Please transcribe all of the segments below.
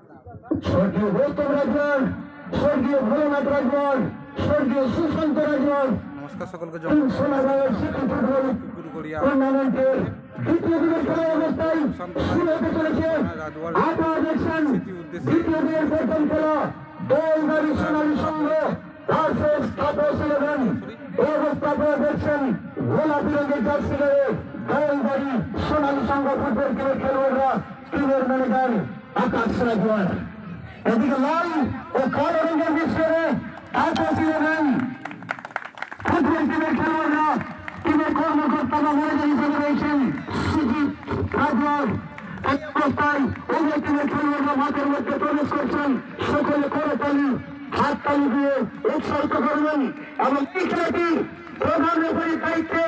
স্বর্গীয় গৌতম রাজবর, স্বর্গীয় ভোলানাথ রাজবর, স্বর্গীয় সুশান্ত রাজবর নমস্কার সকলকে। সোনাগাঁয়ের সিটি ফুটবল টুর্নামেন্টের দ্বিতীয় দিনের খেলা অবস্থায় শুরু হতে চলেছে। আপনারা দেখছেন দ্বিতীয় দিনের প্রথম খেলা দলদারি সোনালী সংঘ ভার্সেস কাপস 11। এই অবস্থা আপনারা দেখছেন গোলাপি রঙের জার্সি গায়ে দলদারি সোনালী সংঘ ফুটবল ক্লাবের খেলোয়াড়রা, টিমের ম্যানেজার আকাশ রাজওয়ার। এদিকে লাল ও কালো রঙের মিশ্রণে কাপস 11 ফুটবল টিমের খেলোয়াড়রা, টিমের কর্মকর্তারা ম্যানেজার হিসেবে রয়েছেন সুজিত রাজওয়ার। এই অবস্থায় উভয় টিমের খেলোয়াড়রা মাঠের মধ্যে প্রবেশ করছেন। সকলে করতালি হাততালি দিয়ে উৎসাহিত করবেন এবং এই খেলাটি প্রধান রেফারির দায়িত্বে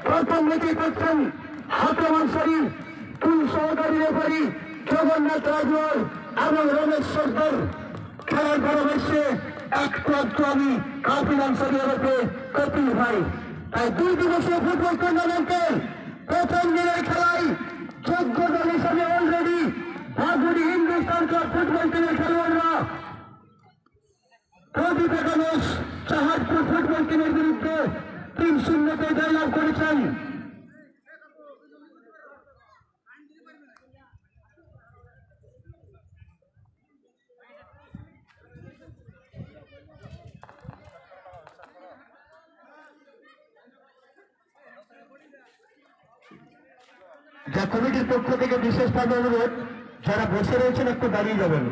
প্রথম ম্যাচে করছেন হাতেমান শরীফ, দুই সহকারী রেফারি জগন্নাথ রাজওয়ার এবং রমেশ সর্দার। খেলার পরামর্শে একটু আমি কাফিল আনসারির হতে কপিল ভাই। তাই 2 দিবসীয় ফুটবল টুর্নামেন্টের প্রথম দিনের খেলায় যোগ্য দল হিসাবে already Baguri Hindustan club football টিমের খেলোয়াড়রা প্রদীপ একাদশ চাহাদপুর ফুটবল টিমের বিরুদ্ধে 3-0 জয়লাভ করেছেন। যা কমিটির পক্ষ থেকে বিশেষভাবে অনুরোধ, যারা বসে রয়েছেন একটু দাঁড়িয়ে যাবেন,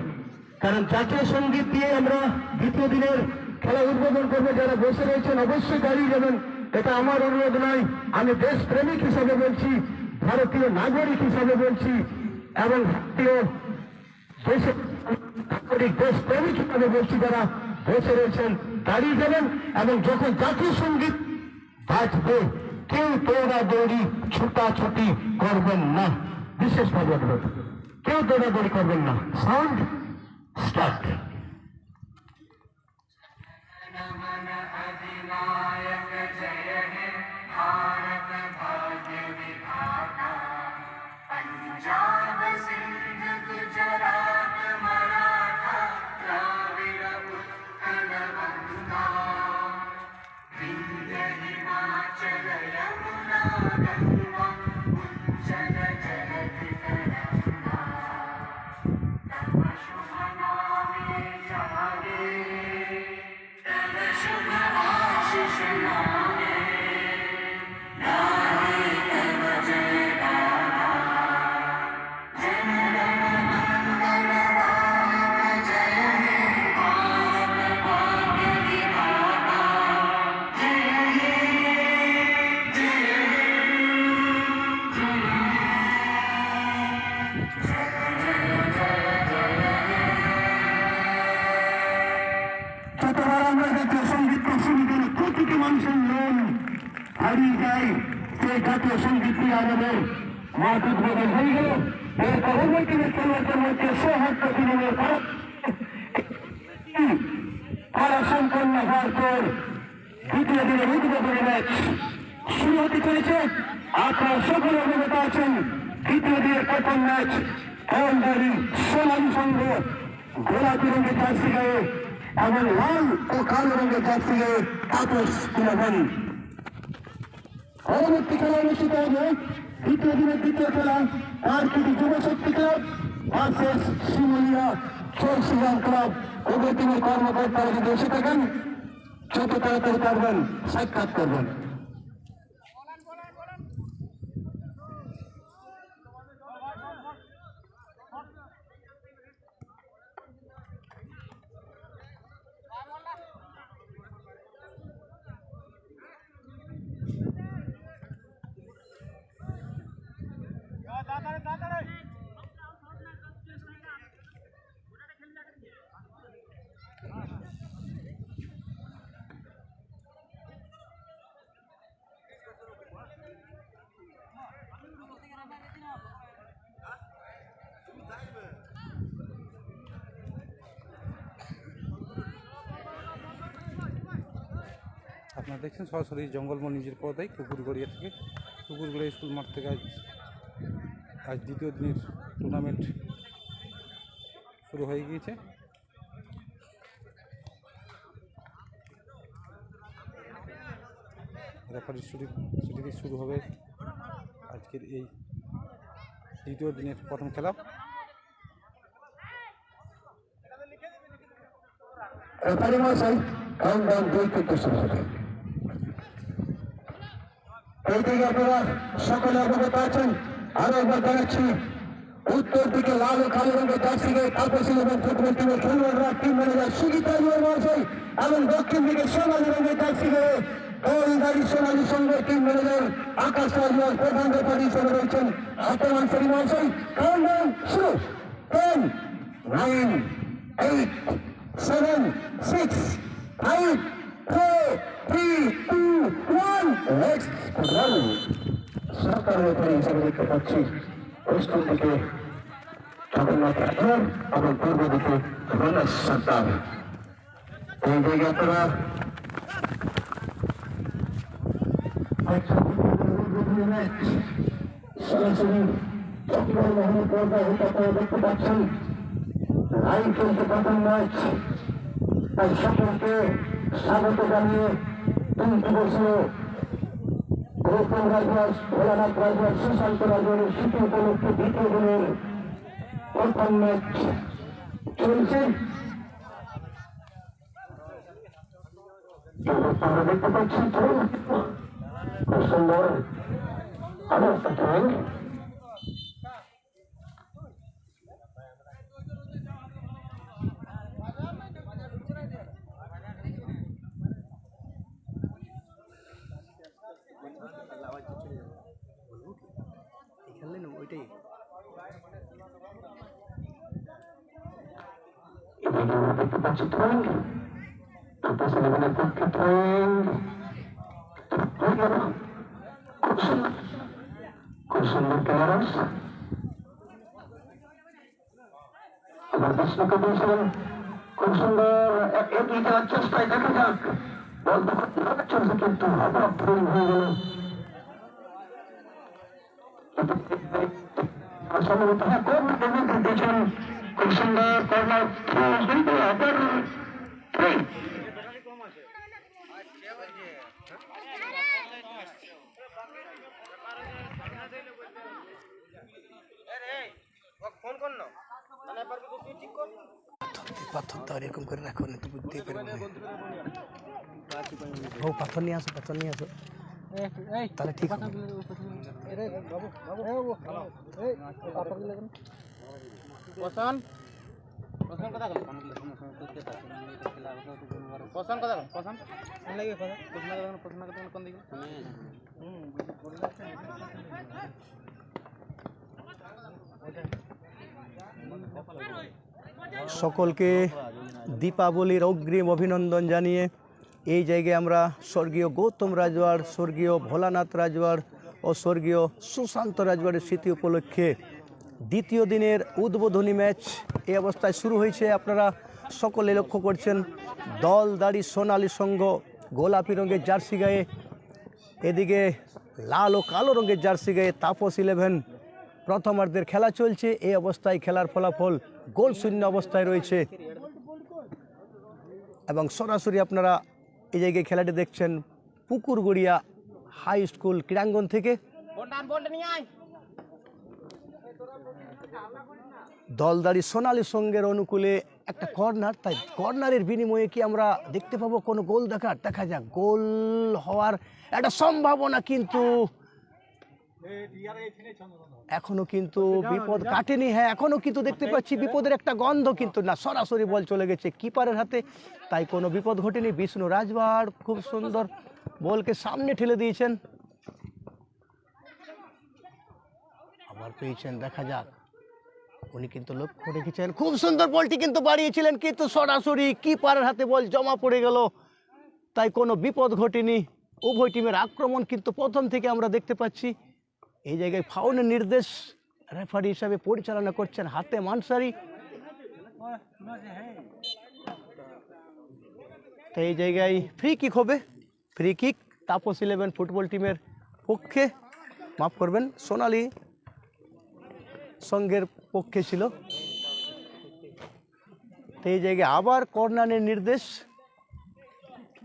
কারণ জাতীয় সঙ্গীত দিয়ে আমরা দ্বিতীয় দিনের খেলা উদ্বোধন করবো। যারা বসে রয়েছেন অবশ্যই দাঁড়িয়ে যাবেন। এটা আমার অনুরোধ নয়, আমি দেশপ্রেমিক হিসাবে বলছি, ভারতীয় নাগরিক হিসাবে বলছি এবং ভারতীয় দেশের নাগরিক দেশপ্রেমিক হিসাবে বলছি। যারা বসে রয়েছেন দাঁড়িয়ে যাবেন এবং যখন জাতীয় সঙ্গীত বাজবে কেউ দৌড়াদৌড়ি ছুটাছুটি করবেন না, বিশেষভাবে অনুরোধ, কেউ দৌড়াদৌড়ি করবেন না। Sound start. হারিয়ে যায় সেই জাতীয় সঙ্গীতটি আমাদের মাঠ উদ্বোধন হয়ে গেল। এরপর উভয় টিমের খেলোয়াড়দের মধ্যে সৌহার্দ্য বিনিময়ের খেলা সম্পন্ন হওয়ার পর দ্বিতীয় দিনের উদ্বোধনী ম্যাচ শুরু হতে চলেছে। আপনারা সকলে অবগত আছেন, দ্বিতীয় দিনের প্রথম ম্যাচ অলরেডি সোনালী সংঘ গোলাপি রঙের জার্সি গায়ে এবং লাল ও কালো রঙের জার্সি গায়ে তাপস কিনবেন। পরবর্তী খেলা অনুষ্ঠিত হবে দ্বিতীয় দিনের দ্বিতীয় খেলা আরকিডি যুবশক্তি ক্লাব ভার্সেস শিমুলিয়া চলসিগাম ক্লাব। উভয় টিমের কর্মকর্তারা যদি এসে থাকেন যত তাড়াতাড়ি পারবেন সাক্ষাৎ করবেন। আপনারা দেখছেন সরাসরি জঙ্গলমহল নিজের পদায় কুকুরগড়িয়া থেকে, কুকুরগড়িয়া স্কুল মাঠ থেকে আজ দ্বিতীয় দিনের টুর্নামেন্ট শুরু হয়ে গিয়েছে। রেফারি ছুটি শুরু হবে আজকের এই দ্বিতীয় দিনের প্রথম খেলা। রেফারি মশাই কাউন্টডাউন 2 থেকে শুরু হবে। এই দিকে আপনারা সকলে অবগত আছেন। আরো একবার জানাচ্ছি, উত্তর দিকে লাল ও কালো রঙের জার্সি গায়ে তাপস ইলেভেন ফুটবল টিমের খেলোয়াড়রা টিম ম্যানেজার সুজিতা মহাশয়, এবং দক্ষিণ দিকে সোনালী রঙের জার্সি গায়ে গোলদারি সোনালী সঙ্গের টিম ম্যানেজার আকাশ রাজওয়াল প্রধান রেফারি হিসেবে রয়েছেন হাতেম আনসারি মহাশয়। কাউন্টডাউন শুরু। 10, 9, 8, 7, 6, 5, 4, 3, 2, 1, লেটস রান। সরকার রেফারি হিসেবে দেখতে পাচ্ছি পশ্চিম দিকে জগন্নাথ রাঠোর এবং পূর্ব দিকে রমেশ সর্দার। এই জায়গায় আপনারা সরাসরি চক্রমোহন পর্দা হতে আপনারা দেখতে পাচ্ছেন। লাইভ চলছে প্রথম ম্যাচ। তাই সকলকে স্বাগত জানিয়ে 3টি বছর গৌতম রাজওয়াজ, ভোলানাথ রাজওয়াজ, সুশান্ত রাজওয়াজের স্মৃতি উপলক্ষে দ্বিতীয় দিনের প্রথম ম্যাচ চলছে। আমরা দেখতে পাচ্ছি খুব সুন্দর আরো একটা ড্রয়িং। ওইটাই দেখতে পাচ্ছি ড্রয়িং, তাপস ইলেভেনের পক্ষে ড্রয়িং খুব সুন্দর ক্লিয়ারেন্স। এবার বিষ্ণুকে দিয়েছিলেন খুব সুন্দর এগিয়ে যাওয়ার চেষ্টায়। দেখা যাক বল চলছে কিন্তু হঠাৎ ড্রয়িং হয়ে গেল। সম্ভবত হ্যাঁ কর্নার দিয়েছেন খুব সুন্দর কর্নার কিন্তু আবার পাথর তো এরকম করে রাখো না, তো বুঝতেই পারবে না। ও পাথর নিয়ে আসো, পাথর নিয়ে আসো, তাহলে ঠিক হবে। সকলকে দীপাবলির অগ্রিম অভিনন্দন জানিয়ে এই জায়গায় আমরা স্বর্গীয় গৌতম রাজওয়াড়, স্বর্গীয় ভোলানাথ রাজওয়াড় ও স্বর্গীয় সুশান্ত রাজওয়াড়ের স্মৃতি উপলক্ষে দ্বিতীয় দিনের উদ্বোধনী ম্যাচ এই অবস্থায় শুরু হয়েছে। আপনারা সকলে লক্ষ্য করছেন দলদাড়ি সোনালী সংঘ গোলাপি রঙের জার্সি গায়ে, এদিকে লাল ও কালো রঙের জার্সি গায়ে তাপস ইলেভেন। প্রথমার্ধের খেলা চলছে। এই অবস্থায় খেলার ফলাফল গোল শূন্য অবস্থায় রয়েছে এবং সরাসরি আপনারা এই জায়গায় খেলাটি দেখছেন পুকুরগড়িয়া হাই স্কুল ক্রীড়াঙ্গন থেকে। দলদাড়ি সোনালী সঙ্গের অনুকূলে একটা কর্নার, তাই কর্নারের বিনিময়ে কি আমরা দেখতে পাবো কোনো গোল? দেখা যাক। গোল হওয়ার একটা সম্ভাবনা, কিন্তু এখনো কিন্তু বিপদ কাটেনি। হ্যাঁ, এখনো কিন্তু দেখতে পাচ্ছি বিপদের একটা গন্ধ, কিন্তু না, সরাসরি বল চলে গেছে কিপারের হাতে, তাই কোনো বিপদ ঘটেনি। বিষ্ণু রাজওয়াড় খুব সুন্দর বলকে সামনে ঠেলে দিয়েছেন, আবার পেয়েছেন। দেখা যাক, উনি কিন্তু লক্ষ্য রেখেছেন, খুব সুন্দর বলটি কিন্তু বাড়িয়েছিলেন, কিন্তু সরাসরি কিপারের হাতে বল জমা পড়ে গেল, তাই কোনো বিপদ ঘটেনি। উভয় টিমের আক্রমণ কিন্তু প্রথম থেকে আমরা দেখতে পাচ্ছি। এই জায়গায় ফাউলের নির্দেশ রেফারি হিসাবে পরিচালনা করছেন হাতেম আনসারি। তো এই জায়গায় ফ্রি কিক হবে। Free kick Tapas eleven football টিমের পক্ষে, মাফ করবেন, সোনালী সংঘের পক্ষে ছিল। তো এই জায়গায় আবার কর্নারের নির্দেশ,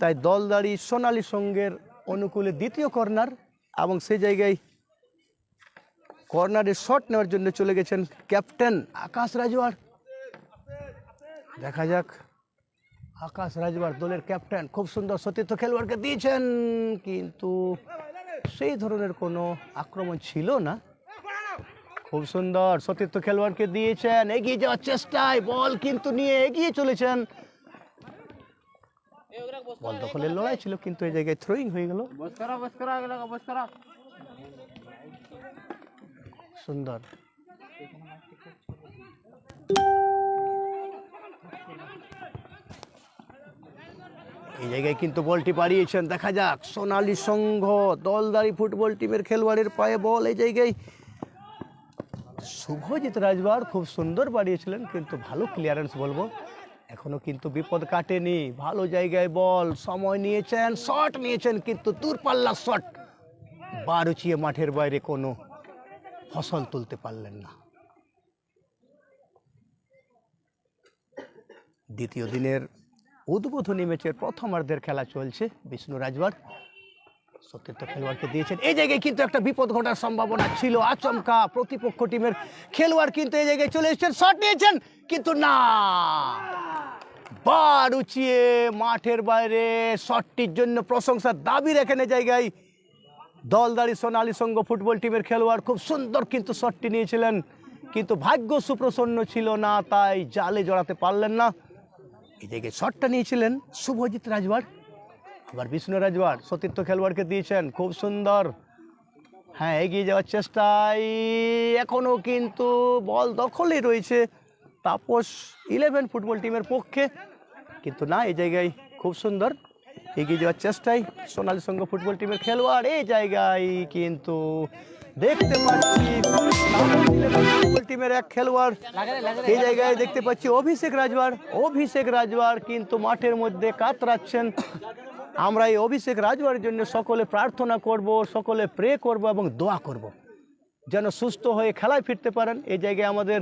তাই দলদাড়ি সোনালী সঙ্গের অনুকূলে দ্বিতীয় কর্নার, এবং সেই জায়গায় কর্নারের শট নেওয়ার জন্য চলে গেছেন ক্যাপ্টেন আকাশ রাজওয়াড়। দেখা যাক, আকাশ রাজওয়াড় দলের ক্যাপ্টেন খুব সুন্দর সতীর্থ খেলোয়াড়কে দিয়েছেন, কিন্তু সেই ধরনের কোনো আক্রমণ ছিল না। খুব সুন্দর সতীর্থ খেলোয়াড়কে দিয়েছেন, এগিয়ে যাওয়ার চেষ্টায় বল কিন্তু নিয়ে এগিয়ে চলেছেন। বল দখলের লড়াই ছিল, কিন্তু এই জায়গায় থ্রোয়িং হয়ে গেল। সুন্দর এই জায়গায় কিন্তু বলটি বাড়িয়েছেন। দেখা যাক, সোনালী সংঘ দলদারি ফুটবল টিমের খেলোয়াড়ের পায়ে বল। এই জায়গায় শুভজিৎ রাজওয়াড় খুব সুন্দর বাড়িয়েছিলেন, কিন্তু ভালো ক্লিয়ারেন্স বলবো, এখনো কিন্তু বিপদ কাটেনি। ভালো জায়গায় বল, সময় নিয়েছেন, শট নিয়েছেন, কিন্তু দূরপাল্লার শট বারুচিয়ে মাঠের বাইরে কোনো ফসল তুলতে পারলেন না। দ্বিতীয় দিনের উদ্বোধনী ম্যাচের প্রথমার্ধের খেলা চলছে। বিষ্ণু রাজওয়াড় সতীর্থ খেলোয়াড়কে দিয়েছেন, এই জায়গায় কিন্তু একটা বিপদ ঘটার সম্ভাবনা ছিল। আচমকা প্রতিপক্ষ টিমের খেলোয়াড় কিন্তু এই জায়গায় চলে এসেছেন, শট নিয়েছেন, কিন্তু না, বার উঁচিয়ে মাঠের বাইরে। শটটির জন্য প্রশংসার দাবি রাখেন এই জায়গায় দলদারি সোনালী সংঘ ফুটবল টিমের খেলোয়াড়। খুব সুন্দর কিন্তু শটটি নিয়েছিলেন, কিন্তু ভাগ্য সুপ্রসন্ন ছিল না, তাই জালে জড়াতে পারলেন না। এই জায়গায় শটটা নিয়েছিলেন শুভজিৎ রাজওয়াড়, আবার বিষ্ণু রাজওয়াড় সতীর্থ খেলোয়াড়কে দিয়েছেন, খুব সুন্দর। হ্যাঁ, এগিয়ে যাওয়ার চেষ্টায়, এখনো কিন্তু বল দখলেই রয়েছে তাপস 11 ফুটবল টিমের পক্ষে, কিন্তু না, এই জায়গায় খুব সুন্দর এগিয়ে যাওয়ার চেষ্টায় সোনালী সংঘ ফুটবল টিমের খেলোয়াড়। এই জায়গায় কিন্তু দেখতে পাচ্ছি ফুটবল টিমের এক খেলোয়াড়, এই জায়গায় দেখতে পাচ্ছি অভিষেক রাজওয়াড়। অভিষেক রাজওয়াড় কিন্তু মাঠের মধ্যে কাতরাচ্ছেন। আমরা এই অভিষেক রাজওয়াড়ের জন্য সকলে প্রার্থনা করব, সকলে প্রে করব এবং দোয়া করব যেন সুস্থ হয়ে খেলায় ফিরতে পারেন। এই জায়গায় আমাদের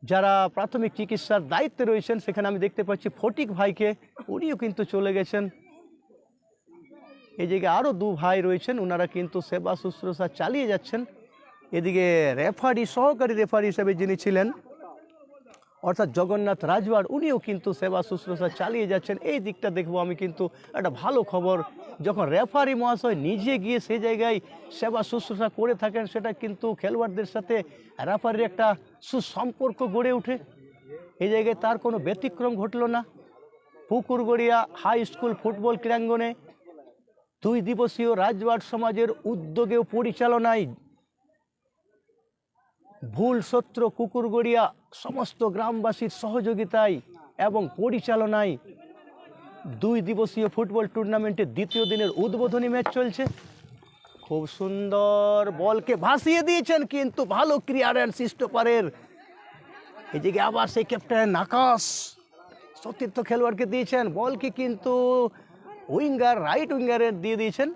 যারা প্রাথমিক চিকিৎসার দায়িত্বে রয়েছেন, সেখানে আমি দেখতে পাচ্ছি ফটিক ভাইকে, উনিও কিন্তু চলে গেছেন। এই জায়গায় আরও 2 ভাই রয়েছেন, ওনারা কিন্তু সেবা শুশ্রূষা চালিয়ে যাচ্ছেন। এদিকে রেফারি, সহকারী রেফারি হিসেবে যিনি ছিলেন অর্থাৎ জগন্নাথ রাজওয়াড়, উনিও কিন্তু সেবা শুশ্রূষা চালিয়ে যাচ্ছেন। এই দিকটা দেখবো আমি, কিন্তু একটা ভালো খবর, যখন রেফারি মহাশয় নিজে গিয়ে সেই জায়গায় সেবা শুশ্রূষা করে থাকেন, সেটা কিন্তু খেলোয়াড়দের সাথে রেফারির একটা সুসম্পর্ক গড়ে ওঠে। এই জায়গায় তার কোনো ব্যতিক্রম ঘটল না। পুকুরগড়িয়া হাই স্কুল ফুটবল ক্রীড়াঙ্গনে 2 দিবসীয় রাজওয়াড় সমাজের উদ্যোগে ও পরিচালনায় ভুল সত্র কুকুরগড়িয়া সমস্ত গ্রামবাসীর সহযোগিতায় এবং পরিচালনায় 2 দিবসীয় ফুটবল টুর্নামেন্টের দ্বিতীয় দিনের উদ্বোধনী ম্যাচ চলছে। খুব সুন্দর বলকে ভাসিয়ে দিয়েছেন, কিন্তু ভালো ক্লিয়ারেন্স স্টপারের। এই দিকে আবার সেই ক্যাপ্টেন আকাশ সতীর্থ খেলোয়াড়কে দিয়েছেন, বলকে কিন্তু উইঙ্গার, রাইট উইঙ্গারের দিয়ে দিয়েছেন।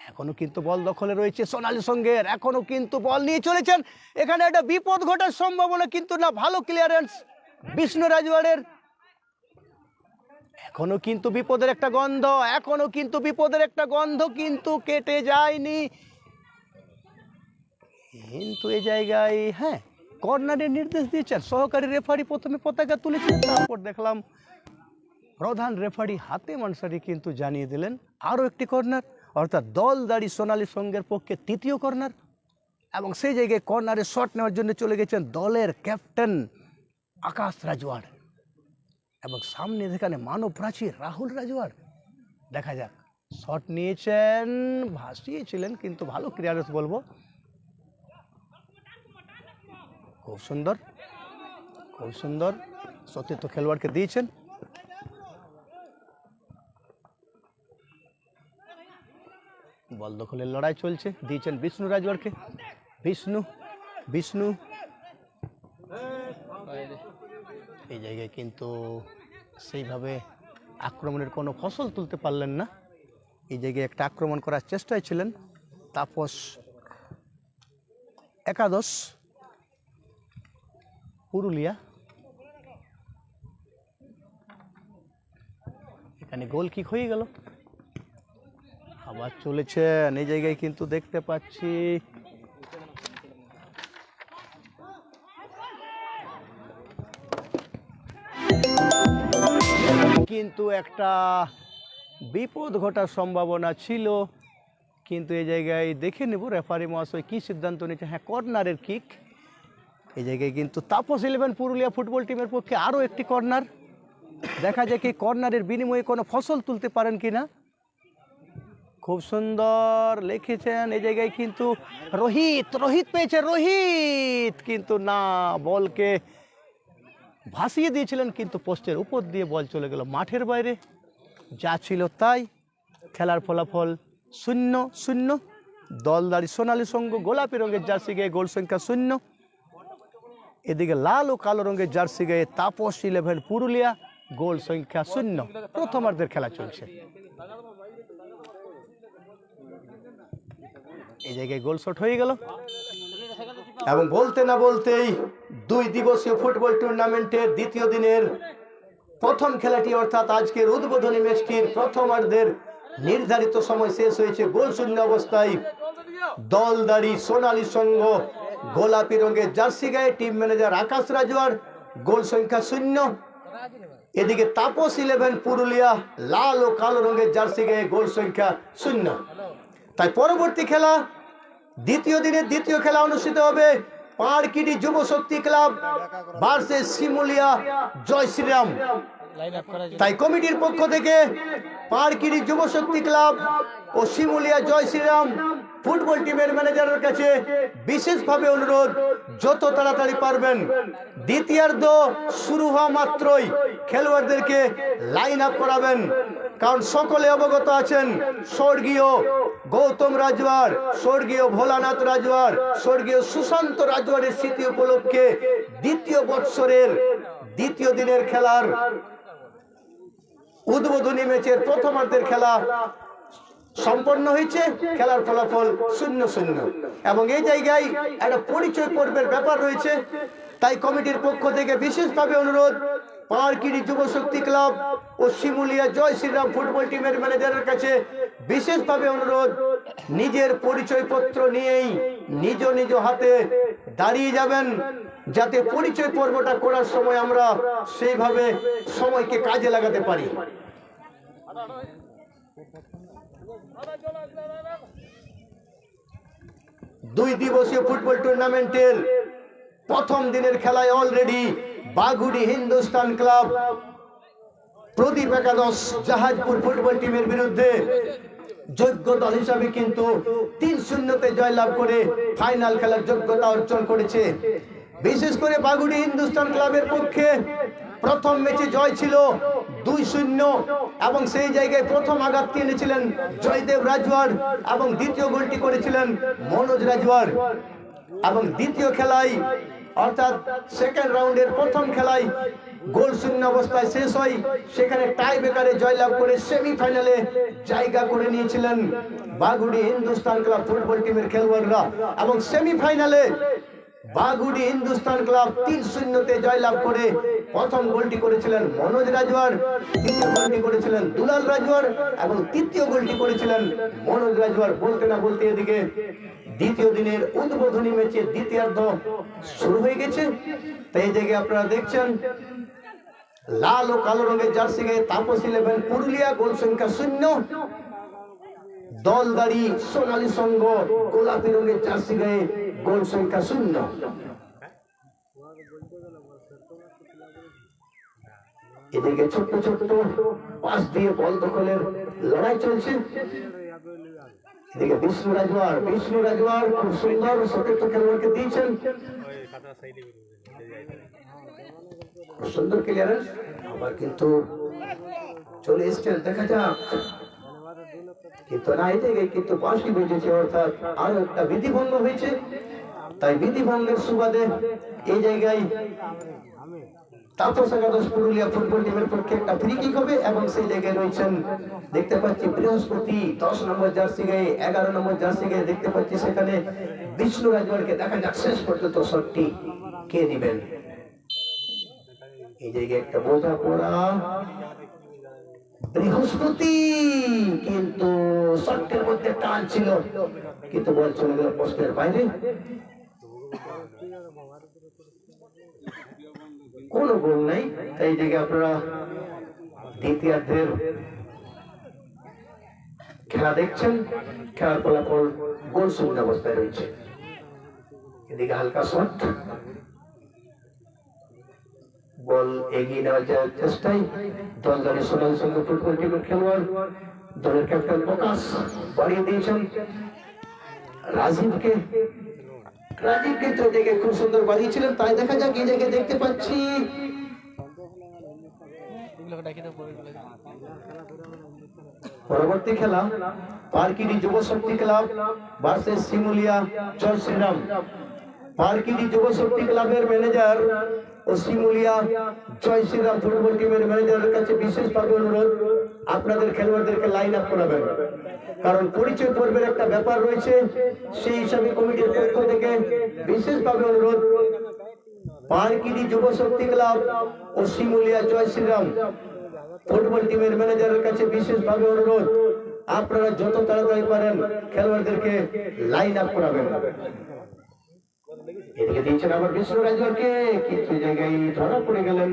এখনো কিন্তু বল দখলে রয়েছে সোনালী সংঘের, এখনো কিন্তু বল নিয়ে চলেছেন। এখানে একটা বিপদ ঘটার সম্ভাবনা, কিন্তু না, ভালো ক্লিয়ারেন্স বিষ্ণু রাজওয়াড়ের। এখনো কিন্তু বিপদের একটা গন্ধ, এখনো কিন্তু বিপদের একটা গন্ধ, কিন্তু কেটে যায়নি। কিন্তু এই জায়গায় হ্যাঁ, কর্নারের নির্দেশ দিয়েছেন সহকারী রেফারি। প্রথমে পতাকা তুলেছিলেন, তারপর দেখলাম প্রধান রেফারি হাতে মানসারি কিন্তু জানিয়ে দিলেন আরও একটি কর্নার, অর্থাৎ দলদারি সোনালী সংঘের পক্ষে 3য় কর্নার। এবং সেই জায়গায় কর্নারে শট নেওয়ার জন্য চলে গেছেন দলের ক্যাপ্টেন আকাশ রাজওয়াড়, এবং সামনে যেখানে মানব প্রাচীর রাহুল রাজওয়াড়। দেখা যাক, শট নিয়েছেন, ভাসিয়েছিলেন, কিন্তু ভালো ক্লিয়ারেন্স বলবো। খুব সুন্দর, খুব সুন্দর সতীর্থ খেলোয়াড়কে দিয়েছেন। বল দখলের লড়াই চলছে, দিয়েছেন বিষ্ণু রাজওয়াড়কে। বিষ্ণু এই জায়গায় কিন্তু সেইভাবে আক্রমণের কোনো ফসল তুলতে পারলেন না। এই জায়গায় একটা আক্রমণ করার চেষ্টায় ছিলেন তাপস একাদশ পুরুলিয়া। এখানে গোল কিক হয়ে গেল। আবার চলেছেন, এই জায়গায় কিন্তু দেখতে পাচ্ছি কিন্তু একটা বিপদ ঘটার সম্ভাবনা ছিল, কিন্তু এই জায়গায় দেখে নেব রেফারি মহাশয় কী সিদ্ধান্ত নিচ্ছে। হ্যাঁ, কর্নারের কিক। এই জায়গায় কিন্তু তাপস 11 পুরুলিয়া ফুটবল টিমের পক্ষে আরও একটি কর্নার। দেখা যায় কি কর্নারের বিনিময়ে কোনো ফসল তুলতে পারেন কিনা। খুব সুন্দর লিখেছেন। এই জায়গায় কিন্তু রোহিত পেয়েছে, রোহিত কিন্তু না, বলকে ভাসিয়ে দিয়েছিলেন কিন্তু পোস্টের উপর দিয়ে বল চলে গেল মাঠের বাইরে। যা ছিল তাই, খেলার ফলাফল 0-0। দলদারি সোনালী সংঘ গোলাপি রঙের জার্সি গায়ে গোল সংখ্যা 0। এদিকে লাল ও কালো রঙের জার্সি গায়ে তাপস 11 পুরুলিয়া গোল সংখ্যা 0। প্রথমার্ধের খেলা চলছে। এই জায়গায় গোল শট হয়ে গেল এবং বলতে না বলতেই 2 দিবসীয় ফুটবল টুর্নামেন্টের দ্বিতীয় দিনের প্রথম খেলাটি অর্থাৎ আজকের উদ্বোধনী ম্যাচটির প্রথমার্ধের নির্ধারিত সময় শেষ হয়েছে গোল শূন্য অবস্থায়। দলদারি সোনালী সংঘ গোলাপি রঙের জার্সি গায়ে টিম ম্যানেজার আকাশ রাজওয়ার গোল সংখ্যা 0। এদিকে তাপস 11 পুরুলিয়া লাল ও কালো রঙের জার্সি গায়ে গোল সংখ্যা 0। তাই পরবর্তী খেলা, দ্বিতীয় দিনের দ্বিতীয় খেলা অনুষ্ঠিত হবে পাড়কিডি যুব শক্তি ক্লাব ভার্সেস শিমুলিয়া জয় শ্রীরাম। তাই কমিটির পক্ষ থেকে পাড়কিডি যুব শক্তি ক্লাব ও শিমুলিয়া জয় শ্রীরাম ফুটবল টিমের ম্যানেজারের কাছে বিশেষভাবে অনুরোধ, যত তাড়াতাড়ি পারবেন দ্বিতীয়ার্ধ শুরু হওয়া মাত্রই খেলোয়াড়দেরকে লাইন আপ করাবেন। কারণ সকলে অবগত আছেন স্বর্গীয় গৌতম রাজওয়ার, স্বর্গীয় ভোলানাথ রাজওয়ার, স্বর্গীয় সুশান্ত রাজওয়ারের স্মৃতি উপলক্ষে দ্বিতীয় বৎসরের দ্বিতীয় দিনের খেলার উদ্বোধনী ম্যাচের প্রথমার্ধের খেলা সম্পন্ন হয়েছে। খেলার ফলাফল 0-0 এবং এই জায়গায় একটা পরিচয় পর্বের ব্যাপার রয়েছে। তাই কমিটির পক্ষ থেকে বিশেষভাবে অনুরোধ, পাড়কিডি যুব শক্তি ক্লাব ও শিমুলিয়া জয় শ্রীরাম ফুটবল টিমের ম্যানেজারের কাছে বিশেষভাবে অনুরোধ, নিজের পরিচয়পত্র নিয়েই নিজ নিজ হাতে দাঁড়িয়ে যাবেন, যাতে পরিচয় পর্বটা করার সময় আমরা সেইভাবে সময়কে কাজে লাগাতে পারি। দুই দিবসীয় ফুটবল টুর্নামেন্টের প্রথম দিনের খেলায় অলরেডি বাগুড়ি হিন্দুস্তান ক্লাব প্রদীপ একাদশ জাহাজপুর ফুটবল টিমের বিরুদ্ধে যোগ্য দল হিসাবে কিন্তু 3-0 জয়লাভ করে ফাইনাল খেলার যোগ্যতা অর্জন করেছে। বিশেষ করে বাগুড়ি হিন্দুস্তান ক্লাবের পক্ষে প্রথম ম্যাচে জয় ছিল 2-0 এবং সেই জায়গায় প্রথম আঘাত এনেছিলেন জয়দেব রাজওয়ার এবং দ্বিতীয় গোলটি করেছিলেন মনোজ রাজওয়ার। এবং দ্বিতীয় খেলায় অর্থাৎ সেকেন্ড রাউন্ডের প্রথম খেলায় গোল শূন্য অবস্থায় শেষ হয়, সেখানে টাই ব্রেকারে জয়লাভ করে সেমিফাইনালে জায়গা করে নিয়েছিলেন বাগুড়ি হিন্দুস্তান ক্লাব ফুটবল টিমের খেলোয়াড়রা। এবং সেমিফাইনালে বাগুড়ি হিন্দুস্তান ক্লাব 3-0 জয়লাভ করে প্রথম গোলটি করেছিলেন মনোজ রাজওয়ার, দ্বিতীয় গোলটি করেছিলেন দুলাল রাজওয়ার এবং তৃতীয় গোলটি করেছিলেন মনোজ রাজওয়ার। বলতে না বলতে এদিকে দ্বিতীয় দিনের উদ্বোধনী ম্যাচের দ্বিতীয়ার্ধ শুরু হয়ে গেছে। তাই এই জায়গায় আপনারা দেখছেন লাল ও কালো রঙের জার্সি গায়ে তাপস 11 পুরুলিয়া গোল সংখ্যা 0। দলদারি সোনালী সংঘ গোলাপি রঙের জার্সি গায়ে গোল সংখ্যা 0। এদিকে ছোট্ট ছোট্ট পাশ দিয়ে বল দখলের লড়াই চলছে। এদিকে বিষ্ণু রাজওয়ার খুব সুন্দর সতীর্থ খেলোয়াড়কে দিয়েছেন, সুন্দর ক্লিয়ারেন্স। আবার কিন্তু চলে এসছেন, দেখা যাক। কিন্তু না, এই জায়গায় কিন্তু বাঁশি বেজেছে, অর্থাৎ আরো একটা বিধিভঙ্গ হয়েছে। তাই বিধিভঙ্গের সুবাদে এই জায়গায় তাপস একাদশ পুরুলিয়া ফুটবল টিমের পক্ষে একটা ফ্রি কিক হবে এবং সেই জায়গায় রয়েছেন দেখতে পাচ্ছি বৃহস্পতি 10 নম্বর জার্সি গায়ে 11 নম্বর জার্সি গায়ে দেখতে পাচ্ছি সেখানে বিষ্ণু রাজওয়ারকে। দেখা যাক শেষ পর্যন্ত শটটি কে দিবেন। এই জায়গায় একটা বোঝা পড়া বৃহস্পতি, কিন্তু শর্তের মধ্যে টান ছিল, কিন্তু বল চলে গেল পোস্টের বাইরে। কোনো গোল নাই। এই দিকে আপনারা দ্বিতীয়ার্ধের খেলা দেখছেন। খেলার ফলাফল গোল শূন্য অবস্থায় রয়েছে। এদিকে হালকা শট, বল এগিয়ে নেওয়ার যাওয়ার চেষ্টায় দলদারি সোনালী সংঘ ফুটবল টিমের খেলোয়াড় দলের ক্যাপ্টেন প্রকাশ বাড়িয়ে দিয়েছেন রাজীবকে। রাজীব কিন্তু এদিকে খুব সুন্দর বাড়িয়েছিলেন, তাই দেখা যাক এই জায়গায় দেখতে পাচ্ছি পরবর্তী খেলা পার্কিডি যুব শক্তি ক্লাব ভার্সেস শিমুলিয়া জয় শ্রীরাম। পার্কিডি যুব শক্তি ক্লাবের ম্যানেজার ও শিমুলিয়া জয় শ্রীরাম ফুটবল টিমের ম্যানেজারের কাছে বিশেষভাবে অনুরোধ, আপনাদের খেলোয়াড়দেরকে লাইন আপ করাবেন, কারণ পরিচয় পর্বের একটা ব্যাপার রয়েছে। সেই হিসাবে কমিটির পক্ষ থেকে বিশেষভাবে অনুরোধ, পার্কিডি যুব শক্তি ক্লাব ও শিমুলিয়া জয় শ্রীরাম ফুটবল টিমের ম্যানেজারের কাছে বিশেষভাবে অনুরোধ, আপনারা যত তাড়াতাড়ি পারেন খেলোয়াড়দেরকে লাইন আপ করাবেন। এদিকে দিয়েছেন আবার বিষ্ণু রাজওয়ারকে, কিন্তু জায়গায় ধরা পড়ে গেলেন।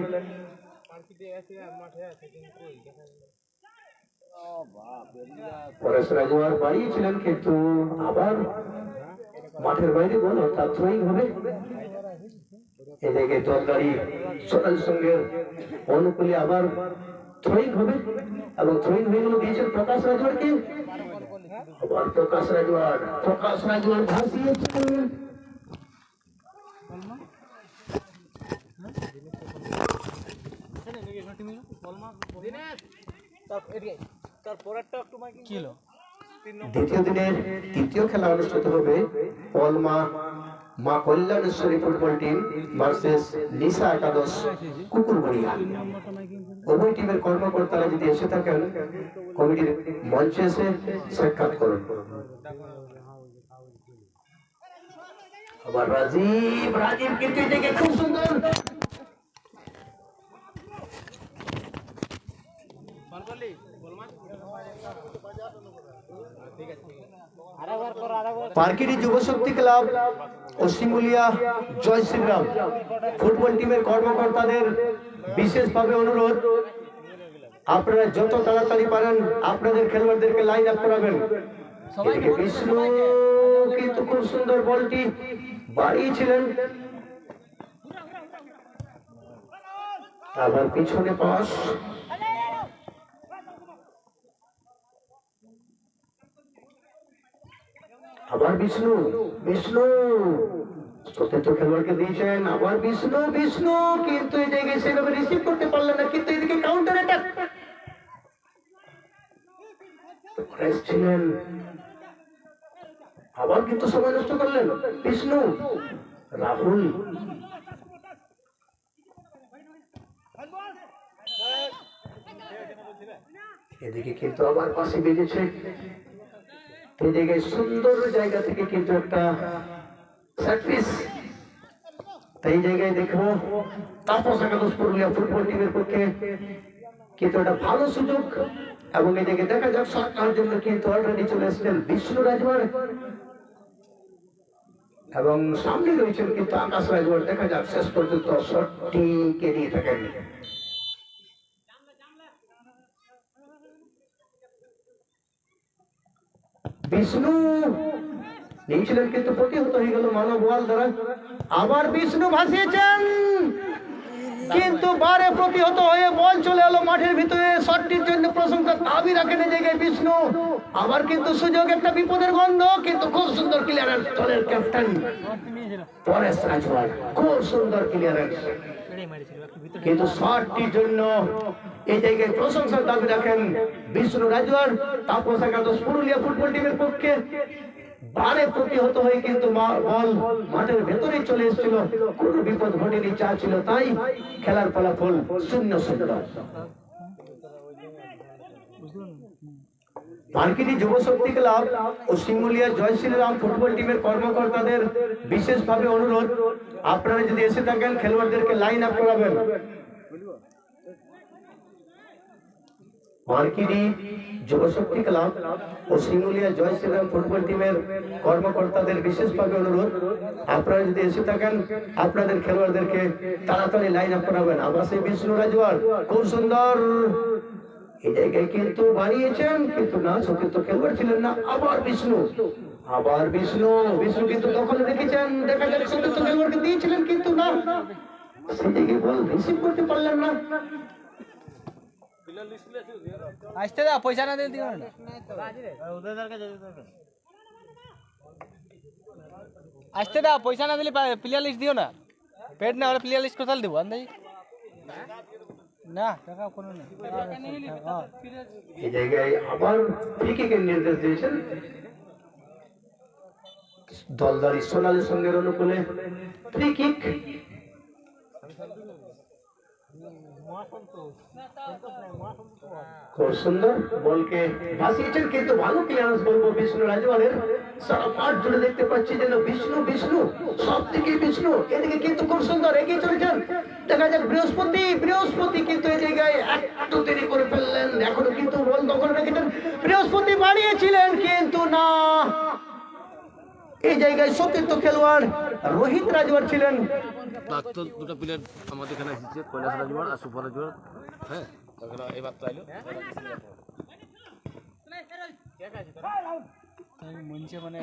পরেশ রাজওয়ার বাড়িয়েছিলেন, কিন্তু আবার মাঠের বাইরে গোল, অর্থাৎ থ্রোইং হবে। এদিকে দলদারি সোনালী সংঘের অনুকূলে আবার থ্রোইং হবে, এবং থ্রোইং হয়ে গেল দিয়েছেন প্রকাশ রাজওয়ারকে। আবার প্রকাশ রাজওয়ার ভাসিয়েছেন। দ্বিতীয় দিনের তৃতীয় খেলা অনুষ্ঠিত হবে পলমা মা কল্যাণেশ্বরী ফুটবল টিম ভার্সেস নিশা একাদশ কুকুরবড়িয়া। উভয় টিমের কর্মকর্তারা যদি এসে থাকেন কমিটির মঞ্চে এসে সাক্ষাৎ করুন। আবার রাজীব কিন্তু এটাকে খুব সুন্দর পার্কিডি যুব শক্তি ক্লাব ও শিমুলিয়া জয় শ্রীরাম ফুটবল টিমের কর্মকর্তাদের বিশেষভাবে অনুরোধ, আপনারা যত তাড়াতাড়ি পারেন আপনাদের খেলোয়াড়দেরকে লাইন আপ করাবেন। বিষ্ণু কিন্তু খুব সুন্দর বলটি বাড়িয়েছিলেন, আবার পিছনে পাস। আবার বিষ্ণু চতুর্থ খেলোয়াড়কে দিয়েছেন, আবার বিষ্ণু কিন্তু এই জায়গায় সেভাবে রিসিভ করতে পারলেন না, কিন্তু এদিকে কাউন্টার অ্যাটাক ছিলেন, আবার কিন্তু সময় নষ্ট করলেন বিষ্ণু। রাহুল এদিকে কিন্তু আবার পাশে বেজেছে, এই জায়গায় সুন্দর জায়গা থেকে কিন্তু একটা সার্ভিস। এই জায়গায় দেখবো তাপস একাদশ পুরুলিয়া ফুটবল টিমের পক্ষে কিন্তু একটা ভালো সুযোগ, এবং এই জায়গায় দেখা যাক সরকার জন্য কিন্তু অলরেডি চলে এসছেন বিষ্ণু রাজওয়ার, এবং সামনে রয়েছেন কিন্তু আকাশ রাজওয়ার। দেখা যাক শেষ পর্যন্ত শটটি কে নিয়ে থাকেন। বিষ্ণু নিয়েছিলেন, কিন্তু প্রতিহত হয়ে গেল মানব ওয়াল দ্বারা। আবার বিষ্ণু ভাসিয়েছেন, কিন্তু বারে প্রতিহত হয়ে বল চলে এলো মাঠের ভিতরে। শটটির জন্য প্রশংসা দাবি রাখেন এই জায়গায় বিষ্ণু। আবার কিন্তু সুযোগ, একটা বিপদের গন্ধ, কিন্তু খুব সুন্দর ক্লিয়ারেন্স দলের ক্যাপ্টেন পরেশ রাজওয়ার, খুব সুন্দর ক্লিয়ারেন্স, কিন্তু শটটির জন্য এই জায়গায় প্রশংসার দাবি রাখেন বিষ্ণু রাজওয়ার। তাপস একাদশ পুরুলিয়া ফুটবল টিমের পক্ষে বারে প্রতিহত হয়ে কিন্তু বল মাঠের ভেতরে চলে এসেছিল, কোনো বিপদ ঘটেনি, চা ছিল তাই। খেলার ফলাফল 0-0। পার্কিডি যুব শক্তি ক্লাব ও শিমুলিয়া জয় শ্রীরাম ফুটবল টিমের কর্মকর্তাদের বিশেষভাবে অনুরোধ, আপনারা যদি এসে থাকেন খেলোয়াড়দেরকে লাইন আপ করাবেন। মার্কিডি যুবশক্তি ক্লাব ও শিমুলিয়া জয় শ্রীরাম ফুটবল টিমের কর্মকর্তাদের বিশেষভাবে অনুরোধ, আপনারা যদি এসে থাকেন আপনাদের খেলোয়াড়দেরকে তাড়াতাড়ি লাইন আপ করাবেন। আবার সেই বিষ্ণু রাজওয়ার খুব সুন্দর এই জায়গায় কিন্তু বাড়িয়েছেন, কিন্তু না সতীর্থ খেলোয়াড় ছিলেন না। আবার বিষ্ণু বিষ্ণু কিন্তু দখলে রেখেছেন, দেখা যাচ্ছে সতীর্থ খেলোয়াড়কে দিয়েছিলেন কিন্তু না, সেই জায়গায় বল রিসিভ করতে পারলেন না। আসতে দাও, পয়সা না দিলে দিও না। আসতে দাও, পয়সা না দিলে প্লেয়ার লিস্ট দিও না। পেড না হলে প্লেয়ার লিস্ট কোথায় দিব আন্দাজ না, টাকা কোনো নেই। এই জায়গায় আবার ফ্রি কিকের নির্দেশ দিয়েছেন দলদারি সোনালী সঙ্গের অনুকূলে। ফ্রি কিক খুব সুন্দর বলকে ভাসিয়েছেন, কিন্তু ভালো ক্লিয়ারেন্স বলবো বিষ্ণু রাজওয়ালের। সারা মাঠ জুড়ে দেখতে পাচ্ছি যেন বিষ্ণু সব থেকে বিষ্ণু। এদিকে কিন্তু খুব সুন্দর এগিয়ে চলেছেন, দেখা যাক বৃহস্পতি কিন্তু এই জায়গায় একটু দেরি করে ফেললেন। এখনো কিন্তু বল দখল রেখেছেন, বৃহস্পতি বাড়িয়েছিলেন কিন্তু না, এই জায়গায় সতীর্থ খেলোয়াড় রোহিত রাজওয়ার ছিলেন। প্রাক্তন দুটো প্লেয়ার আমাদের এখানে এসেছে, কৈলাস রাজওয়ার আর সুপার রাজওয়ার। হ্যাঁ, এবার তো আইলো মঞ্চে মানে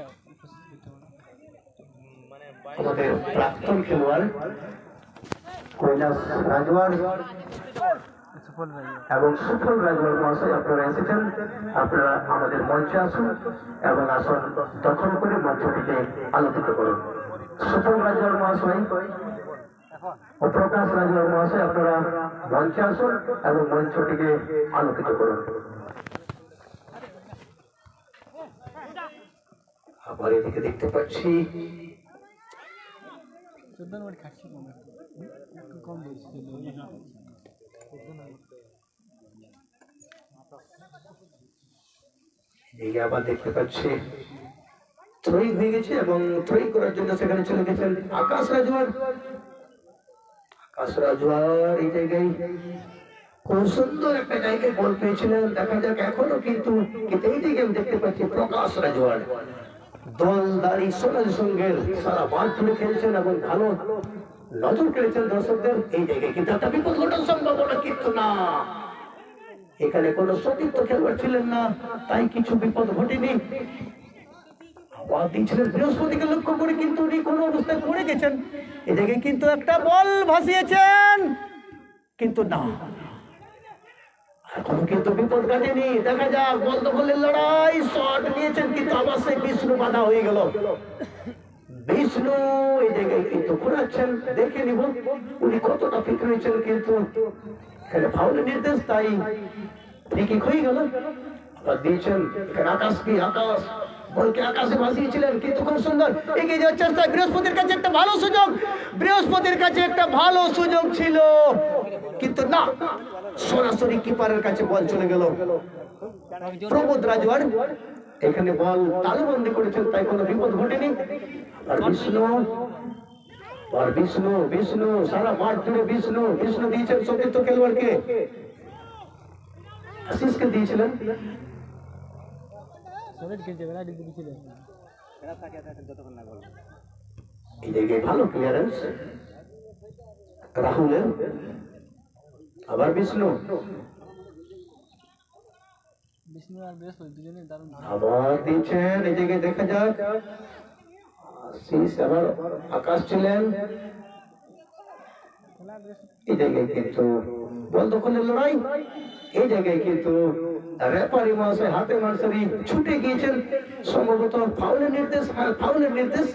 আমাদের প্রাক্তন খেলোয়াড় কৈলাস রাজওয়ার এবং সুফল রাজওয়ার মহাশয় আপনারা এসেছেন। আপনারা আমাদের মঞ্চে আসুন এবং আসন দখল করে মঞ্চটিকে আলোকিত করুন। সুফল রাজওয়ার মহাশয় ও প্রকাশ রাজওয়ার মহাশয় আপনারা মঞ্চে আসুন এবং মঞ্চটিকে আলোকিত করুন। আবার এদিকে দেখতে পাচ্ছি এই আবার দেখতে পাচ্ছি থ্রোয়িং হয়ে গেছে এবং থ্রোয়িং করার জন্য সেখানে চলে গেছেন আকাশ রাজওয়ার। এই জায়গায় খুব সুন্দর একটা জায়গায় বল পেয়েছিলেন, দেখা যাক এখনো কিন্তু এই দিকে আমি দেখতে পাচ্ছি প্রকাশ রাজওয়ার দলদারি সোনালী সঙ্গের সারা মাঠ জুড়ে খেলছেন এবং ভালো নজর কেড়েছেন দর্শকদের। এই জায়গায় কিন্তু একটা বিপদ ঘটার সম্ভাবনা, কিন্তু না, এখানে কোন সতীর্থ খেলোয়াড় ছিলেন না, তাই কিছু বিপদ ঘটেনি। আবার দিয়েছিলেন বৃহস্পতিকে লক্ষ্য করে, কিন্তু উনি কোন অবস্থায় পড়ে গেছেন। এদিকে কিন্তু একটা বল ভাসিয়েছেন, কিন্তু না, এখনো কিন্তু বিপদ কাটেনি। দেখা যাক বল দখলের লড়াই, শট নিয়েছেন কিন্তু আবার সেই বিষ্ণু বাধা হয়ে গেল। বিষ্ণু এই জায়গায় কিন্তু ঘোরাচ্ছেন, দেখে নিব উনি কতটা ফিট রয়েছেন, কিন্তু এখানে ফাউলের নির্দেশ, তাই ফ্রি কিক হয়ে গেল। আবার দিয়েছেন এখানে আকাশ বলকে আকাশে ভাসিয়েছিলেন, কিন্তু খুব সুন্দর এগিয়ে যাওয়ার চেষ্টা। বৃহস্পতির কাছে একটা ভালো সুযোগ ছিল, কিন্তু না, সরাসরি কিপারের কাছে বল চলে গেল। প্রবোধ রাজওয়ার এখানে বল তালুবন্দি করেছেন, তাই কোনো বিপদ ঘটেনি। আর বিষ্ণু সারা মাঠ জুড়ে বিষ্ণু দিয়েছেন সতীর্থ খেলোয়াড়কে, আশিসকে দিয়েছিলেন। এই জায়গায় ভালো ক্লিয়ারেন্স রাহুলের। আবার বিষ্ণু আর বৃহস্পতি দুজনে দারুণ আবার দিচ্ছেন, এই জায়গায় দেখা যাক আবার আকাশ ছিলেন। এই জায়গায় কিন্তু বল দখলের লড়াই, এই জায়গায় কিন্তু রেফারি মহাশয় হাতে মানসারি ছুটে গিয়েছেন, সম্ভবত ফাউলের নির্দেশ,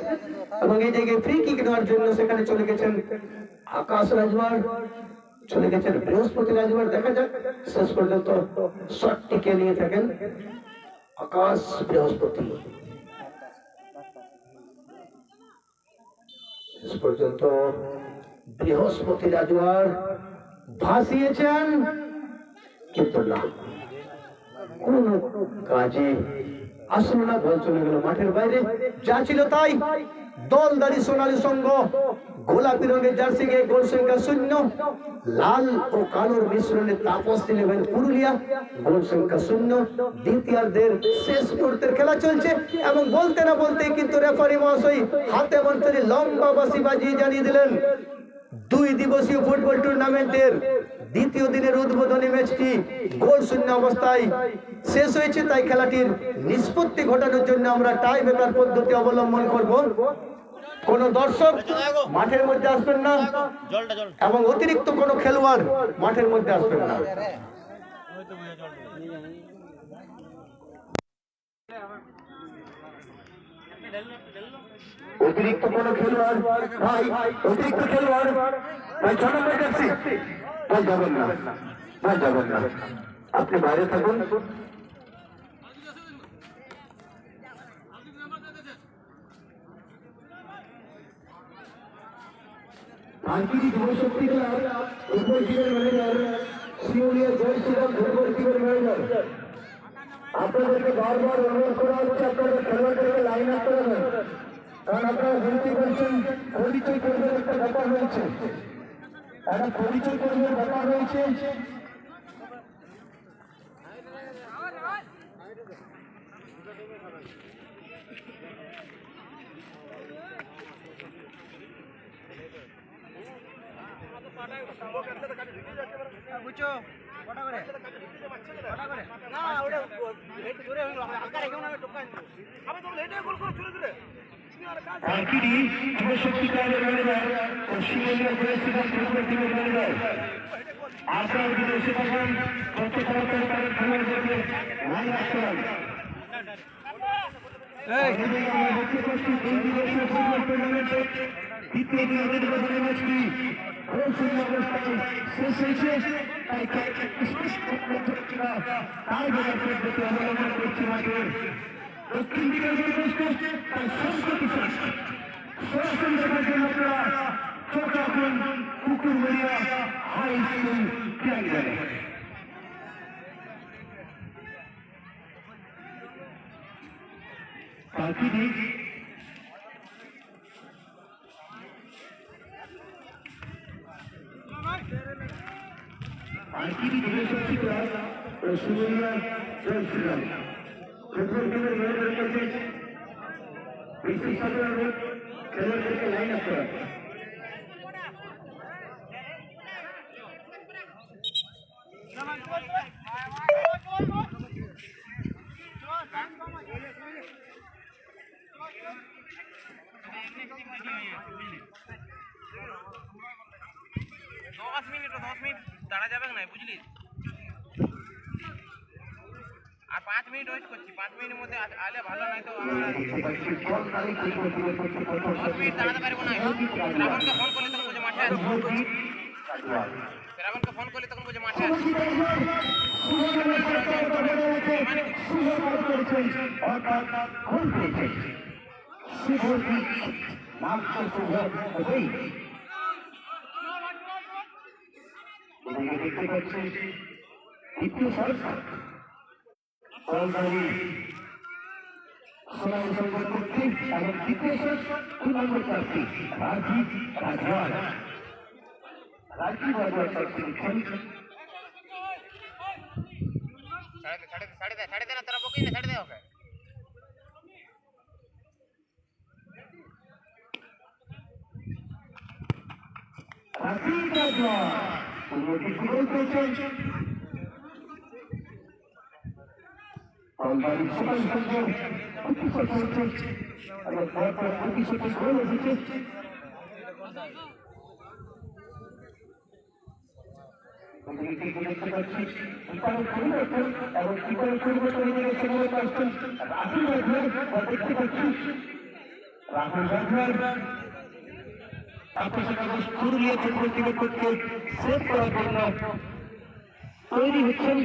এবং এই জায়গায় ফ্রি কিক নেওয়ার জন্য সেখানে চলে গেছেন আকাশ রাজওয়ার, চলে গেছেন বৃহস্পতি রাজওয়ার। দেখা যাক শেষ পর্যন্ত শটটিকে নিয়ে থাকেন আকাশ বৃহস্পতি। শেষ পর্যন্ত বৃহস্পতি রাজওয়ার ভাসিয়েছেন, কিন্তু না, কোন কাজে আসলো না, বল চলে গেল মাঠের বাইরে। যা ছিল তাই, দলদারি সোনালী সংঘ গোলাপি রঙের জার্সি গায়ে গোল সংখ্যা 0, লাল ও কালোর মিশ্রণে তাপস 11 পুরুলিয়া গোল সংখ্যা 0। দ্বিতীয়ার্ধের শেষ মুহূর্তের খেলা চলছে এবং বলতে না বলতে কিন্তু রেফারি মহাশয় হাতে মন্ত্রী লম্বা বাঁশি বাজিয়ে জানিয়ে দিলেন 2 দিবসীয় ফুটবল টুর্নামেন্টের দ্বিতীয় দিনের উদ্বোধনী ম্যাচটি গোল শূন্য অবস্থায় শেষ হয়েছে। তাই খেলাটির নিষ্পত্তি ঘটানোর জন্য আমরা টাই ব্রেকার পদ্ধতি অবলম্বন করব। কোন দর্শক মাঠের মধ্যে আসবেন না এবং অতিরিক্ত কোন খেলোয়াড় মাঠের মধ্যে আসবেন না। অতিরিক্ত কোন খেলোয়াড় ভাই, অতিরিক্ত খেলোয়াড় ভাই, 6 নম্বর জার্সি ভাই যাবেন না, ভাই যাবেন না, আপনি বাইরে থাকুন। আঞ্চলিক যুবশক্তি ক্লাব ফুটবল টিমের ম্যানেজার শিউলিয়া জয় শ্রীরাম ফুটবল টিমের ম্যানেজার, আপনাদেরকে বারবার অনুরোধ করা হচ্ছে আপনাদের খেলোয়াড়দেরকে লাইন আপ করাবেন, কারণ আপনারা বুঝতে পারছেন পরিচয় করবেন একটা ব্যাপার রয়েছে, একটা পরিচয় করবেন ব্যাপার রয়েছে। আপনার বিদেশে থাকেন দ্বিতীয় নির্বাচনী ম্যাচটি খুব সুন্দর অবস্থায় শেষ হয়েছে। তাই পদ্ধতি অবলম্বন করছি মাঠের দক্ষিণ দিকের তাই সংস্কৃতি সরাসরি দেখার জন্য আপনারা চোখ রাখুন কুকুর মেরিয়া হাই স্কুল ক্যান্ডারে। আর্কিডি যুবশক্তি ক্লাব ও শিউলিয়া জয় শ্রীরাম ফুটবল টিমের ম্যানেজারের কাছে বিশেষ অনুরোধ খেলোয়াড়দেরকে লাইন আপ করা। दस मिनट दाड़ा जाबे ना बुझली আর 5 মিনিট ওয়েট করছি 5 মিনিটের মধ্যে আলে ভালো নাই তো 10 মিনিট দাঁড়াতে পারবো না। শ্রাবণকে ফোন করলে তখন বুঝে মাঠে আছে, শ্রাবণকে ফোন করলে তখন বুঝে মাঠে আছে। দেখতে পাচ্ছি দ্বিতীয় সরকার সোনালী সংঘ কর্তৃক এবং দ্বিতীয় সরকার 2 নম্বর প্রার্থী রাজীব রাজওয়াল ছাড়ে দে না তোরা বকি না, ছাড়ে দে ওকে। রাজীব রাজওয়াল উন্নতি গোল পেয়েছেন সোনালী সংঘ এবং পরপর প্রতিশোধের গোল এসেছে। দেখতে পাচ্ছি কিপারের পরিবর্তন এবং কিপারের পরিবর্তন হিসেবে সময় পাচ্ছেন রাহুল রাজওয়াল। দেখতে পাচ্ছি রাহুল রাজওয়াল পুরুলিয়া ফুটবল টিমের পক্ষে সেভ করার জন্য তৈরি হচ্ছেন।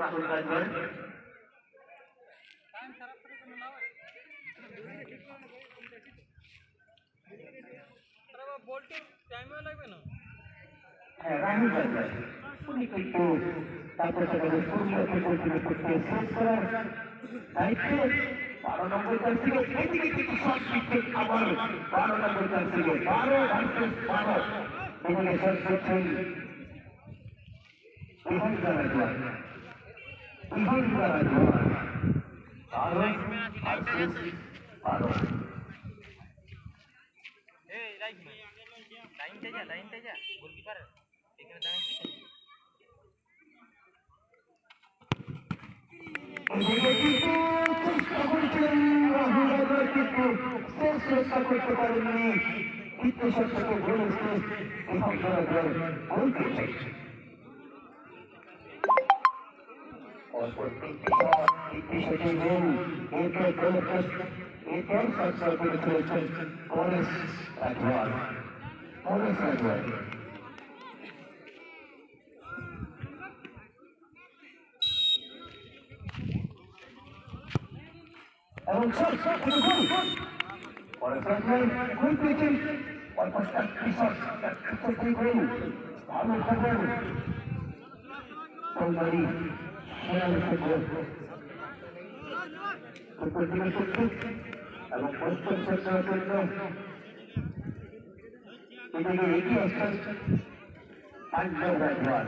রাহুল রাজওয়াল হ্যাঁ রাহুল রাজা উনি কিন্তু তারপর সেখানে সূর্যকে কর্তৃপক্ষকে শেষ করার দায়িত্বে 12 নম্বর জার্সিকে এদিকে কিন্তু শট দিচ্ছে আবার 12 নম্বর জার্সিকে 12 ভার্সেস 12 এদিকে শট দিচ্ছেন বিহান রাজওয়ার 12 ভার্সেস 12 এই লাইনটা যা গোলকিপার এখানে দাঁড়িয়ে কি করছিস? এদিকে কিন্তু চেষ্টা করছেন রাহুল রাজা কিন্তু শেষ চেষ্টা করতে পারেননি তৃতীয় শটটাকে গোল শেষ বিহান রাজওয়ার গোল পেয়েছে এবং ভালো খবর কলবাড়ি খেয়াল খবর এবং পশ্চিম সরকারের জন্য এদিকে এগিয়ে আসছেন পাঞ্জাব রাজওয়ার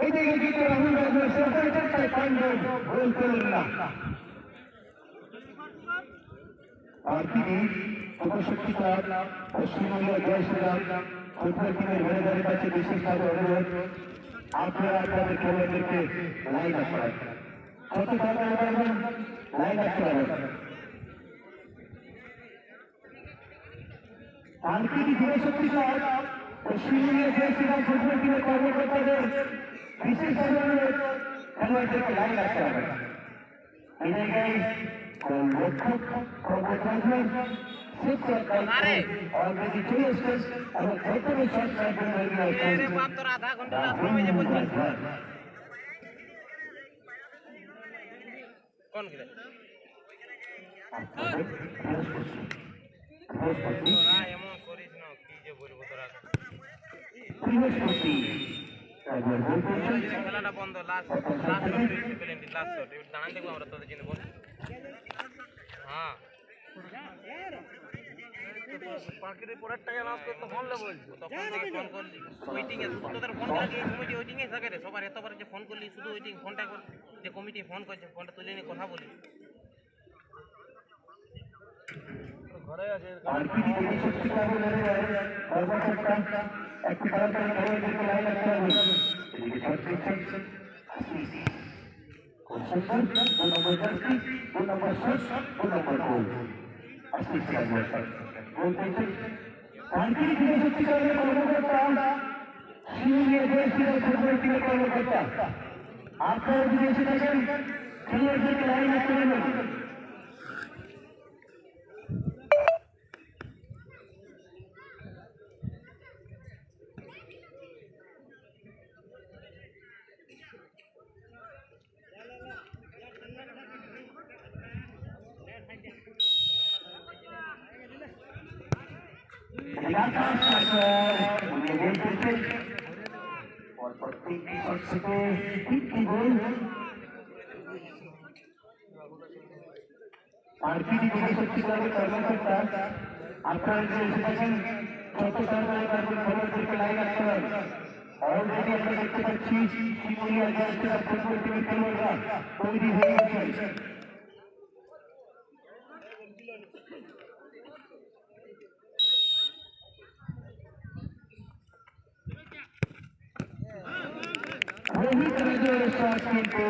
এইদিকে কিন্তু রাহুল রাজওয়ার সরকার চেষ্টায় পাঞ্জাব গোল করলেন না আর তিনি অবশক্তিকার পশ্চিমবঙ্গের জয় শ্রীরাম ফুটবল টিমের ম্যানেজারের কাছে বিশেষভাবে অনুরোধ আপনারা আপনাদের খেলোয়াড়দেরকে লাইন আপ করেন কত তাড়াতাড়ি পারবেন লাইন আপ করাবেন আর তিনি যুবশক্তিকার পশ্চিমবঙ্গের জয় শ্রীরাম ফুটবল টিমের কর্মকর্তাদের বিশেষভাবে অনুরোধ খেলোয়াড়দেরকে লাইন আপ করাবেন এই জায়গায় রক্ষক কর্মচারী অলরেডি চলে এসছেন এবং প্রথমে শট সাইকেল তোর আধা ঘন্টা সময় যে বলছিস কোন খেলে তোরা এমন করিস না কি যে বলবো তোরা খেলাটা বন্ধ লাস্ট শট দাঁড়ান দেখবো আমরা তোদের জন্য বল হ্যাঁ পার্কের পরের টাকা নাচ করতে ফোন লে বলছো তখন থেকে ফোন করলি ওয়েটিং এ শুধু তোদের ফোন করে কমিটি ওয়েটিং এ থাকে রে সবার এতবার যে ফোন করলি শুধু ওয়েটিং ফোনটা কর যে কমিটি ফোন করছে ফোনটা তুলে নিয়ে কথা বলি ঘরে আছে আপনারা যদি এসে থাকেন খেলোয়াড়দেরকে লাইন আসতে দেবেন আপনারা যে এসে থাকেন যত তাড়াতাড়ি পারবেন খেলোয়াড়দেরকে লাইন আসতে হবে অলরেডি আমরা দেখতে পাচ্ছি শিমুলিয়া জয়শ্রীরাম ফুটবল টিমের খেলোয়াড়রা তৈরি হয়ে গেছে রোহিত রাজওয়ারের শট কিন্তু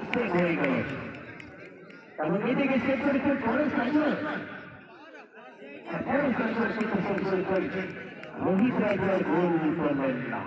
সেভ হয়ে গেল এবং এদিকে সেভ করেছে ফরেস্ট রাজওয়ার রোহিত রাজওয়ার গোল করলেন না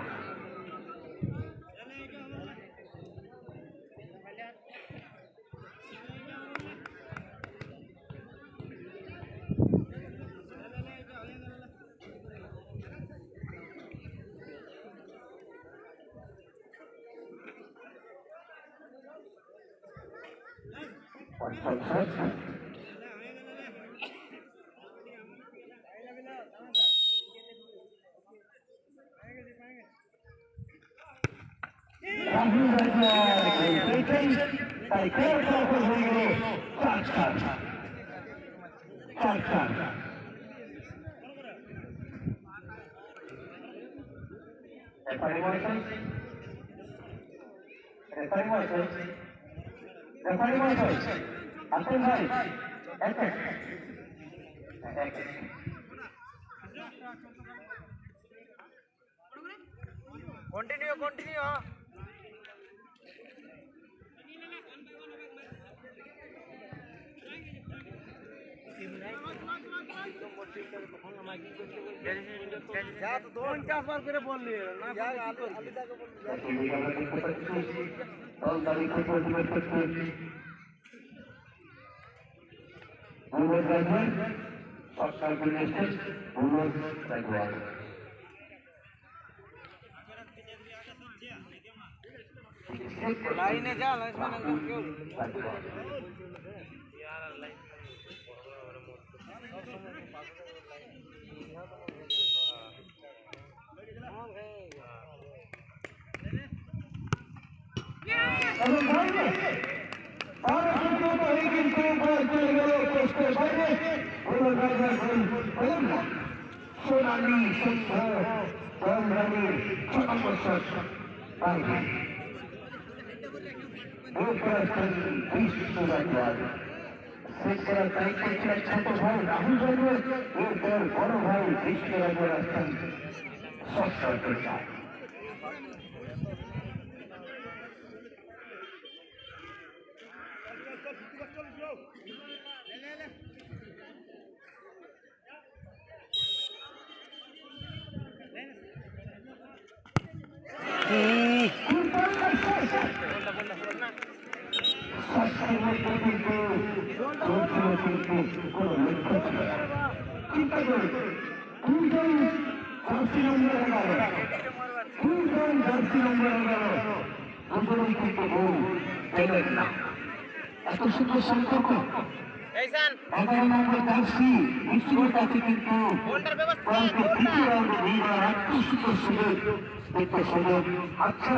তাই খেলার ফলাফল হয়ে গেল 4-4। আসেন ভাই, কন্টিনিউ লাইনে যা সোনালী শেষ করার দায়িত্ব ছিলেন ছোট ভাই রাহুল রাজুয়ার, এরপর বড় ভাই কৃষ্ণ রাজুয়ার আসছেন সচ্চরিত্রা। চিন্তা করে দুইজন জার্সি নম্বর 11 আন্দোলন কিন্তু গোল পেলেন না। এত সুন্দর সম্পর্ক 11 নম্বর জার্সি মিষ্টির কাছে কিন্তু তৃতীয় রাউন্ডে নেইমার এত সুন্দর সুযোগ দেখতে সুযোগ। আচ্ছা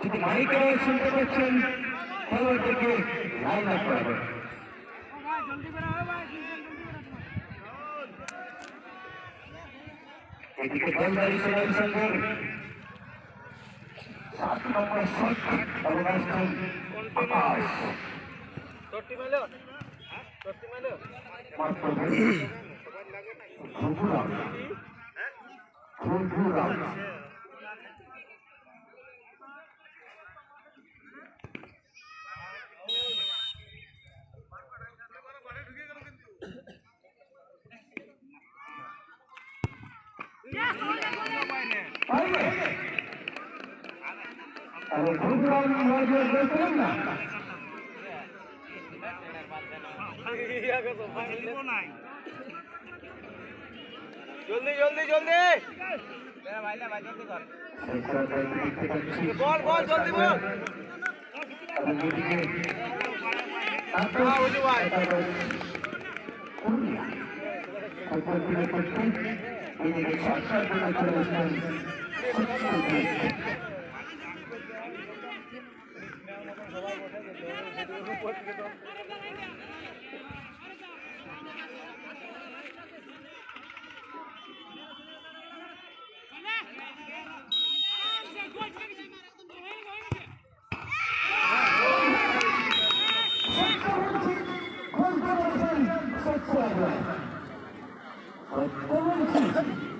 যদি মাইকে শুনতে পাচ্ছেন খেলোয়াড়দেরকে লাইন আপ করা এদিকে গোলদারি সেনার সঙ্গে 7 নম্বর শট এবং আসছেন আকাশ মাত্র ঘুরঘুরাম না জলদি জলদি জলদি বল বল জলদি বল Let's go.